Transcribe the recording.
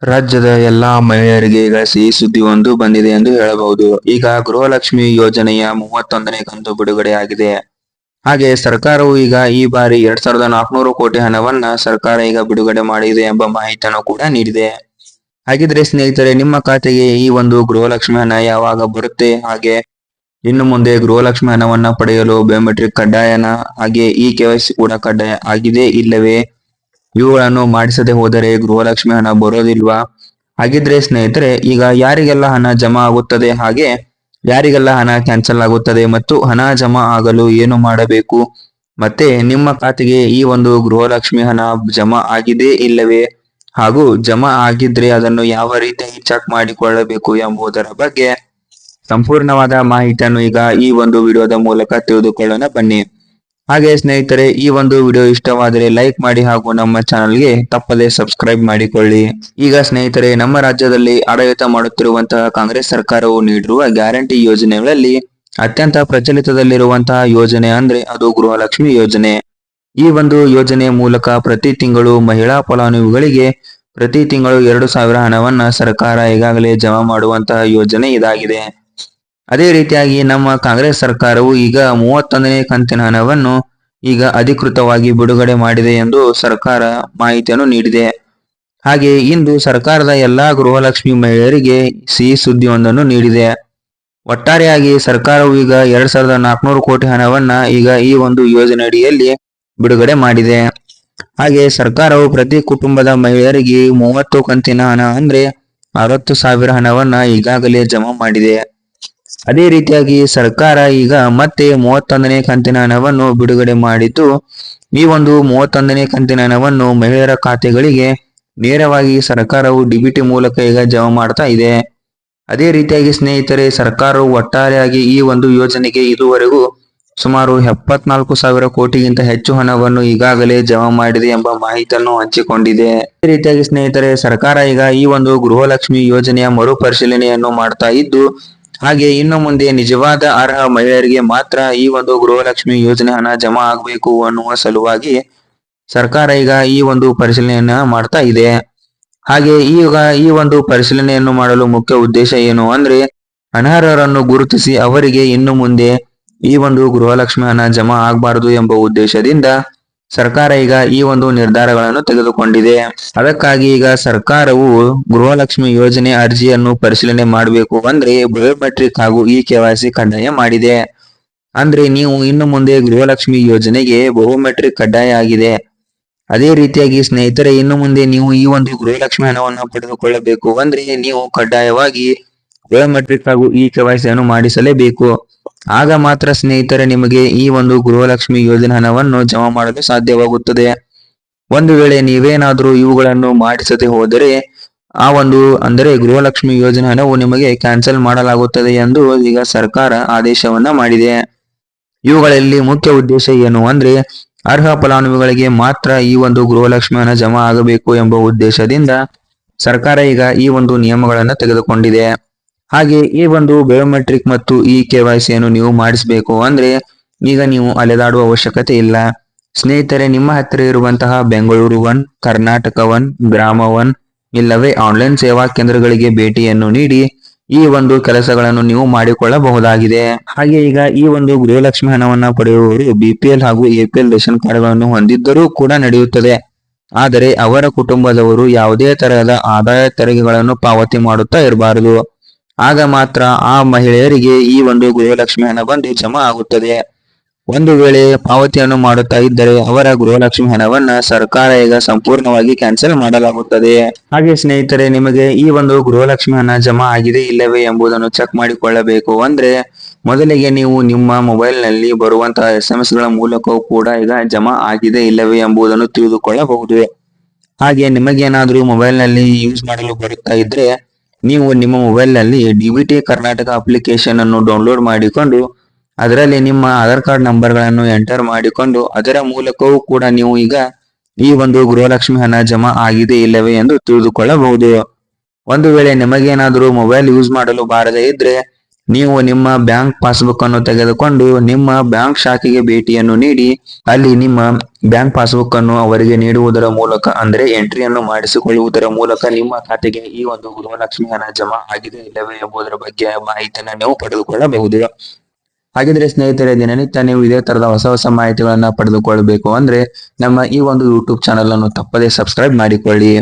ರಾಜ್ಯದ ಎಲ್ಲಾ ಮಹಿಳೆಯರಿಗೆ ಈಗ ಸಿಹಿ ಸುದ್ದಿ ಒಂದು ಬಂದಿದೆ ಎಂದು ಹೇಳಬಹುದು. ಈಗ ಗೃಹಲಕ್ಷ್ಮಿ ಯೋಜನೆಯ 31ನೇ ಕಂತು ಬಿಡುಗಡೆಯಾಗಿದೆ. ಹಾಗೆ ಸರ್ಕಾರವು ಈಗ ಈ ಬಾರಿ 2400 ಕೋಟಿ ಹಣವನ್ನ ಸರ್ಕಾರ ಈಗ ಬಿಡುಗಡೆ ಮಾಡಿದೆ ಎಂಬ ಮಾಹಿತಿಯನ್ನು ಕೂಡ ನೀಡಿದೆ. ಹಾಗಿದ್ರೆ ಸ್ನೇಹಿತರೆ, ನಿಮ್ಮ ಖಾತೆಗೆ ಈ ಒಂದು ಗೃಹಲಕ್ಷ್ಮಿ ಹಣ ಯಾವಾಗ ಬರುತ್ತೆ, ಹಾಗೆ ಇನ್ನು ಮುಂದೆ ಗೃಹಲಕ್ಷ್ಮಿ ಹಣವನ್ನ ಪಡೆಯಲು ಬಯೋಮೆಟ್ರಿಕ್ ಕಡ್ಡಾಯನ, ಹಾಗೆ ಈ KYC ಕೂಡ ಕಡ್ಡಾಯ ಆಗಿದೆ ಇಲ್ಲವೇ, ಇವುಗಳನ್ನು ಮಾಡಿಸದೆ ಹೋದರೆ ಗೃಹಲಕ್ಷ್ಮಿ ಹಣ ಬರೋದಿಲ್ವಾ? ಹಾಗಿದ್ರೆ ಸ್ನೇಹಿತರೆ, ಈಗ ಯಾರಿಗೆಲ್ಲ ಹಣ ಜಮಾ ಆಗುತ್ತದೆ, ಹಾಗೆ ಯಾರಿಗೆಲ್ಲ ಹಣ ಕ್ಯಾನ್ಸಲ್ ಆಗುತ್ತದೆ, ಮತ್ತು ಹಣ ಜಮಾ ಆಗಲು ಏನು ಮಾಡಬೇಕು, ಮತ್ತೆ ನಿಮ್ಮ ಖಾತೆಗೆ ಈ ಒಂದು ಗೃಹಲಕ್ಷ್ಮಿ ಹಣ ಜಮಾ ಆಗಿದೆ ಇಲ್ಲವೇ, ಹಾಗೂ ಜಮಾ ಆಗಿದ್ರೆ ಅದನ್ನು ಯಾವ ರೀತಿಯಾಗಿ ಚೆಕ್ ಮಾಡಿಕೊಳ್ಳಬೇಕು ಎಂಬುದರ ಬಗ್ಗೆ ಸಂಪೂರ್ಣವಾದ ಮಾಹಿತಿಯನ್ನು ಈಗ ಈ ಒಂದು ವಿಡಿಯೋದ ಮೂಲಕ ತಿಳಿದುಕೊಳ್ಳೋಣ ಬನ್ನಿ. ಹಾಗೆ ಸ್ನೇಹಿತರೆ, ಈ ಒಂದು ವಿಡಿಯೋ ಇಷ್ಟವಾದರೆ ಲೈಕ್ ಮಾಡಿ ಹಾಗೂ ನಮ್ಮ ಚಾನಲ್ಗೆ ತಪ್ಪದೆ ಸಬ್ಸ್ಕ್ರೈಬ್ ಮಾಡಿಕೊಳ್ಳಿ. ಈಗ ಸ್ನೇಹಿತರೆ, ನಮ್ಮ ರಾಜ್ಯದಲ್ಲಿ ಆಡಳಿತ ಮಾಡುತ್ತಿರುವಂತಹ ಕಾಂಗ್ರೆಸ್ ಸರ್ಕಾರವು ನೀಡಿರುವ ಗ್ಯಾರಂಟಿ ಯೋಜನೆಗಳಲ್ಲಿ ಅತ್ಯಂತ ಪ್ರಚಲಿತದಲ್ಲಿರುವಂತಹ ಯೋಜನೆ ಅಂದ್ರೆ ಅದು ಗೃಹಲಕ್ಷ್ಮಿ ಯೋಜನೆ. ಈ ಒಂದು ಯೋಜನೆ ಮೂಲಕ ಪ್ರತಿ ತಿಂಗಳು ಮಹಿಳಾ ಫಲಾನುಭವಿಗಳಿಗೆ ಪ್ರತಿ ತಿಂಗಳು 2000 ಹಣವನ್ನ ಸರ್ಕಾರ ಈಗಾಗಲೇ ಜಮಾ ಮಾಡುವಂತಹ ಯೋಜನೆ ಇದಾಗಿದೆ. ಅದೇ ರೀತಿಯಾಗಿ ನಮ್ಮ ಕಾಂಗ್ರೆಸ್ ಸರ್ಕಾರವು ಈಗ 31ನೇ ಕಂತಿನ ಹಣವನ್ನು ಈಗ ಅಧಿಕೃತವಾಗಿ ಬಿಡುಗಡೆ ಮಾಡಿದೆ ಎಂದು ಸರ್ಕಾರ ಮಾಹಿತಿಯನ್ನು ನೀಡಿದೆ. ಹಾಗೆ ಇಂದು ಸರ್ಕಾರದ ಎಲ್ಲಾ ಗೃಹಲಕ್ಷ್ಮಿ ಮಹಿಳೆಯರಿಗೆ ಸಿಹಿ ಸುದ್ದಿಯೊಂದನ್ನು ನೀಡಿದೆ. ಒಟ್ಟಾರೆಯಾಗಿ ಸರ್ಕಾರವು ಈಗ 2400 ಕೋಟಿ ಹಣವನ್ನ ಈಗ ಈ ಒಂದು ಯೋಜನೆ ಅಡಿಯಲ್ಲಿ ಬಿಡುಗಡೆ ಮಾಡಿದೆ. ಹಾಗೆ ಸರ್ಕಾರವು ಪ್ರತಿ ಕುಟುಂಬದ ಮಹಿಳೆಯರಿಗೆ 30 ಕಂತಿನ ಹಣ ಅಂದ್ರೆ 60,000 ಹಣವನ್ನ ಈಗಾಗಲೇ ಜಮಾ ಮಾಡಿದೆ. ಅದೇ ರೀತಿಯಾಗಿ ಸರ್ಕಾರ ಈಗ ಮತ್ತೆ 31ನೇ ಕಂತಿನ ಹಣವನ್ನು ಬಿಡುಗಡೆ ಮಾಡಿದ್ದು, ಈ ಒಂದು 31ನೇ ಕಂತಿನ ಹಣವನ್ನು ಮಹಿಳೆಯರ ಖಾತೆಗಳಿಗೆ ನೇರವಾಗಿ ಸರ್ಕಾರವು DBT ಮೂಲಕ ಈಗ ಜಮಾ ಮಾಡ್ತಾ ಇದೆ. ಅದೇ ರೀತಿಯಾಗಿ ಸ್ನೇಹಿತರೆ, ಸರ್ಕಾರವು ಒಟ್ಟಾರೆಯಾಗಿ ಈ ಒಂದು ಯೋಜನೆಗೆ ಇದುವರೆಗೂ ಸುಮಾರು 74,000 ಕೋಟಿಗಿಂತ ಹೆಚ್ಚು ಹಣವನ್ನು ಈಗಾಗಲೇ ಜಮಾ ಮಾಡಿದೆ ಎಂಬ ಮಾಹಿತಿಯನ್ನು ಹಂಚಿಕೊಂಡಿದೆ. ಅದೇ ರೀತಿಯಾಗಿ ಸ್ನೇಹಿತರೆ, ಸರ್ಕಾರ ಈಗ ಈ ಒಂದು ಗೃಹಲಕ್ಷ್ಮಿ ಯೋಜನೆಯ ಮರುಪರಿಶೀಲನೆಯನ್ನು ಮಾಡ್ತಾ ಇದ್ದು, ಹಾಗೆ ಇನ್ನು ಮುಂದೆ ನಿಜವಾದ ಅರ್ಹ ಮಹಿಳೆಯರಿಗೆ ಮಾತ್ರ ಈ ಒಂದು ಗೃಹಲಕ್ಷ್ಮಿ ಯೋಜನೆ ಹಣ ಜಮಾ ಆಗಬೇಕು ಅನ್ನುವ ಸಲುವಾಗಿ ಸರ್ಕಾರ ಈಗ ಈ ಒಂದು ಪರಿಶೀಲನೆಯನ್ನ ಮಾಡ್ತಾ ಇದೆ. ಹಾಗೆ ಈಗ ಈ ಒಂದು ಪರಿಶೀಲನೆಯನ್ನು ಮಾಡಲು ಮುಖ್ಯ ಉದ್ದೇಶ ಏನು ಅಂದ್ರೆ, ಅನರ್ಹರನ್ನು ಗುರುತಿಸಿ ಅವರಿಗೆ ಇನ್ನು ಮುಂದೆ ಈ ಒಂದು ಗೃಹಲಕ್ಷ್ಮಿ ಹಣ ಜಮಾ ಆಗಬಾರದು ಎಂಬ ಉದ್ದೇಶದಿಂದ ಸರ್ಕಾರ ಈಗ ಈ ಒಂದು ನಿರ್ಧಾರಗಳನ್ನು ತೆಗೆದುಕೊಂಡಿದೆ. ಅದಕ್ಕಾಗಿ ಈಗ ಸರ್ಕಾರವು ಗೃಹಲಕ್ಷ್ಮಿ ಯೋಜನೆ ಅರ್ಜಿಯನ್ನು ಪರಿಶೀಲನೆ ಮಾಡಬೇಕು ಅಂದ್ರೆ ಬಯೋಮೆಟ್ರಿಕ್ ಹಾಗೂ KYC ಕಡ್ಡಾಯ ಮಾಡಿದೆ. ಅಂದ್ರೆ ನೀವು ಇನ್ನು ಮುಂದೆ ಗೃಹಲಕ್ಷ್ಮಿ ಯೋಜನೆಗೆ ಬಯೋಮೆಟ್ರಿಕ್ ಕಡ್ಡಾಯ ಆಗಿದೆ. ಅದೇ ರೀತಿಯಾಗಿ ಸ್ನೇಹಿತರೆ, ಇನ್ನು ಮುಂದೆ ನೀವು ಈ ಒಂದು ಗೃಹಲಕ್ಷ್ಮಿ ಹಣವನ್ನು ಪಡೆದುಕೊಳ್ಳಬೇಕು ಅಂದ್ರೆ ನೀವು ಕಡ್ಡಾಯವಾಗಿ ಬಯೋಮೆಟ್ರಿಕ್ ಹಾಗೂ KYC ಅನ್ನು ಮಾಡಿಸಲೇಬೇಕು. ಆಗ ಮಾತ್ರ ಸ್ನೇಹಿತರೆ ನಿಮಗೆ ಈ ಒಂದು ಗೃಹಲಕ್ಷ್ಮಿ ಯೋಜನೆ ಹಣವನ್ನು ಜಮಾ ಮಾಡಲು ಸಾಧ್ಯವಾಗುತ್ತದೆ. ಒಂದು ವೇಳೆ ನೀವೇನಾದ್ರೂ ಇವುಗಳನ್ನು ಮಾಡಿಸದೆ ಹೋದರೆ ಆ ಒಂದು ಅಂದರೆ ಗೃಹಲಕ್ಷ್ಮಿ ಯೋಜನೆ ಹಣವು ನಿಮಗೆ ಕ್ಯಾನ್ಸಲ್ ಮಾಡಲಾಗುತ್ತದೆ ಎಂದು ಈಗ ಸರ್ಕಾರ ಆದೇಶವನ್ನ ಮಾಡಿದೆ. ಇವುಗಳಲ್ಲಿ ಮುಖ್ಯ ಉದ್ದೇಶ ಏನು ಅಂದ್ರೆ, ಅರ್ಹ ಫಲಾನುಭವಿಗಳಿಗೆ ಮಾತ್ರ ಈ ಒಂದು ಗೃಹಲಕ್ಷ್ಮಿ ಹಣ ಜಮಾ ಆಗಬೇಕು ಎಂಬ ಉದ್ದೇಶದಿಂದ ಸರ್ಕಾರ ಈಗ ಈ ಒಂದು ನಿಯಮಗಳನ್ನು ತೆಗೆದುಕೊಂಡಿದೆ. ಹಾಗೆ ಈ ಒಂದು ಬಯೋಮೆಟ್ರಿಕ್ ಮತ್ತು KYC ಅನ್ನು ನೀವು ಮಾಡಿಸಬೇಕು ಅಂದ್ರೆ ಈಗ ನೀವು ಅಲೆದಾಡುವ ಅವಶ್ಯಕತೆ ಇಲ್ಲ. ಸ್ನೇಹಿತರೆ, ನಿಮ್ಮ ಹತ್ತಿರ ಇರುವಂತಹ ಬೆಂಗಳೂರು 1, ಕರ್ನಾಟಕ 1, ಗ್ರಾಮ 1 ಇಲ್ಲವೇ ಆನ್ಲೈನ್ ಸೇವಾ ಕೇಂದ್ರಗಳಿಗೆ ಭೇಟಿಯನ್ನು ನೀಡಿ ಈ ಒಂದು ಕೆಲಸಗಳನ್ನು ನೀವು ಮಾಡಿಕೊಳ್ಳಬಹುದಾಗಿದೆ. ಹಾಗೆ ಈಗ ಈ ಒಂದು ಗೃಹಲಕ್ಷ್ಮಿ ಹಣವನ್ನ ಪಡೆಯುವವರು BPL ಹಾಗೂ APL ರೇಷನ್ ಕಾರ್ಡ್ಗಳನ್ನು ಹೊಂದಿದ್ದರೂ ಕೂಡ ನಡೆಯುತ್ತದೆ. ಆದರೆ ಅವರ ಕುಟುಂಬದವರು ಯಾವುದೇ ತರಹದ ಆದಾಯ ತೆರಿಗೆಗಳನ್ನು ಪಾವತಿ ಮಾಡುತ್ತಾ ಇರಬಾರದು. ಆಗ ಮಾತ್ರ ಆ ಮಹಿಳೆಯರಿಗೆ ಈ ಒಂದು ಗೃಹಲಕ್ಷ್ಮಿ ಹಣ ಬಂದು ಜಮಾ ಆಗುತ್ತದೆ. ಒಂದು ವೇಳೆ ಪಾವತಿಯನ್ನು ಮಾಡುತ್ತಾ ಇದ್ದರೆ ಅವರ ಗೃಹಲಕ್ಷ್ಮಿ ಹಣವನ್ನ ಸರ್ಕಾರ ಈಗ ಸಂಪೂರ್ಣವಾಗಿ ಕ್ಯಾನ್ಸಲ್ ಮಾಡಲಾಗುತ್ತದೆ. ಹಾಗೆ ಸ್ನೇಹಿತರೆ, ನಿಮಗೆ ಈ ಒಂದು ಗೃಹಲಕ್ಷ್ಮಿ ಹಣ ಜಮಾ ಆಗಿದೆ ಇಲ್ಲವೇ ಎಂಬುದನ್ನು ಚೆಕ್ ಮಾಡಿಕೊಳ್ಳಬೇಕು ಅಂದ್ರೆ ಮೊದಲಿಗೆ ನೀವು ನಿಮ್ಮ ಮೊಬೈಲ್ ನಲ್ಲಿ ಬರುವಂತಹ SMS ಗಳ ಮೂಲಕವೂ ಕೂಡ ಈಗ ಜಮಾ ಆಗಿದೆ ಇಲ್ಲವೇ ಎಂಬುದನ್ನು ತಿಳಿದುಕೊಳ್ಳಬಹುದು. ಹಾಗೆ ನಿಮಗೇನಾದ್ರೂ ಮೊಬೈಲ್ ನಲ್ಲಿ ಯೂಸ್ ಮಾಡಲು ಬರುತ್ತಾ ಇದ್ರೆ ನೀವು ನಿಮ್ಮ ಮೊಬೈಲ್ ನಲ್ಲಿ DBT ಕರ್ನಾಟಕ ಅಪ್ಲಿಕೇಶನ್ ಅನ್ನು ಡೌನ್ಲೋಡ್ ಮಾಡಿಕೊಂಡು ಅದರಲ್ಲಿ ನಿಮ್ಮ ಆಧಾರ್ ಕಾರ್ಡ್ ನಂಬರ್ಗಳನ್ನು ಎಂಟರ್ ಮಾಡಿಕೊಂಡು ಅದರ ಮೂಲಕವೂ ಕೂಡ ನೀವು ಈಗ ಈ ಒಂದು ಗೃಹಲಕ್ಷ್ಮಿ ಹಣ ಜಮಾ ಆಗಿದೆ ಇಲ್ಲವೇ ಎಂದು ತಿಳಿದುಕೊಳ್ಳಬಹುದು. ಒಂದು ವೇಳೆ ನಿಮಗೇನಾದರೂ ಮೊಬೈಲ್ ಯೂಸ್ ಮಾಡಲು ಬಾರದೇ ಇದ್ರೆ ನೀವು ನಿಮ್ಮ ಬ್ಯಾಂಕ್ ಪಾಸ್ಬುಕ್ ಅನ್ನು ತೆಗೆದುಕೊಂಡು ನಿಮ್ಮ ಬ್ಯಾಂಕ್ ಶಾಖೆಗೆ ಭೇಟಿಯನ್ನು ನೀಡಿ ಅಲ್ಲಿ ನಿಮ್ಮ ಬ್ಯಾಂಕ್ ಪಾಸ್ಬುಕ್ ಅನ್ನು ಅವರಿಗೆ ನೀಡುವುದರ ಮೂಲಕ ಅಂದ್ರೆ ಎಂಟ್ರಿಯನ್ನು ಮಾಡಿಸಿಕೊಳ್ಳುವುದರ ಮೂಲಕ ನಿಮ್ಮ ಖಾತೆಗೆ ಈ ಒಂದು ಗೃಹಲಕ್ಷ್ಮಿ ಹಣ ಜಮಾ ಆಗಿದೆ ಇಲ್ಲವೇ ಎಂಬುದರ ಬಗ್ಗೆ ಮಾಹಿತಿಯನ್ನು ನೀವು ಪಡೆದುಕೊಳ್ಳಬಹುದು. ಹಾಗಿದ್ರೆ ಸ್ನೇಹಿತರೆ, ದಿನನಿತ್ಯ ನೀವು ಇದೇ ತರದ ಹೊಸ ಮಾಹಿತಿಗಳನ್ನ ಪಡೆದುಕೊಳ್ಳಬೇಕು ಅಂದ್ರೆ ನಮ್ಮ ಈ ಒಂದು ಯೂಟ್ಯೂಬ್ ಚಾನಲ್ ಅನ್ನು ತಪ್ಪದೇ ಸಬ್ಸ್ಕ್ರೈಬ್ ಮಾಡಿಕೊಳ್ಳಿ.